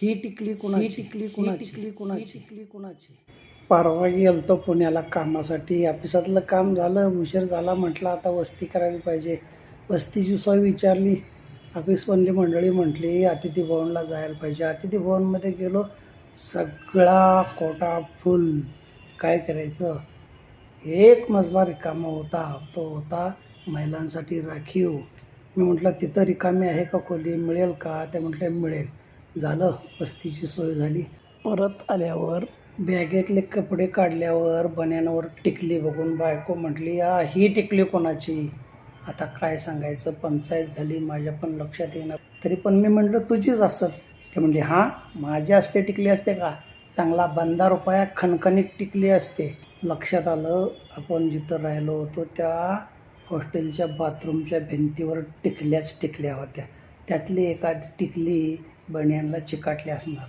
ही टिकली कुणाची. परवा गेलतो पुण्याला कामासाठी. ऑफिसातलं काम झालं, उशीर झाला, म्हटलं आता वस्ती करायला पाहिजे. वस्तीची सोय विचारली. ऑफिसमधली मंडळी म्हटली अतिथी भवनला जायला पाहिजे. अतिथी भवनमध्ये गेलो, सगळा कोटा फुल. काय करायचं, एक मजला रिकामा होता, तो होता महिलांसाठी राखीव. मी म्हटलं तिथं रिकामी आहे का खोली, मिळेल का? ते म्हटले मिळेल. झालं, वस्तीची सोय झाली. परत आल्यावर बॅगेतले कपडे काढल्यावर बन्यानावर टिकली बघून बायको म्हटली ही टिकली कोणाची. आता काय सांगायचं, पंचायत झाली. माझ्या पण लक्षात येणार, तरी पण मी म्हटलं तुझीच असत. ते म्हणले हां, माझी असते टिकली असते का? चांगला बंदा रुपया खणखणीत टिकली असते. लक्षात आलं, आपण जिथं राहिलो होतो त्या हॉस्टेलच्या बाथरूमच्या भिंतीवर टिकल्या होत्या. त्यातली एखादी टिकली बनियानला चिकाटली असणार.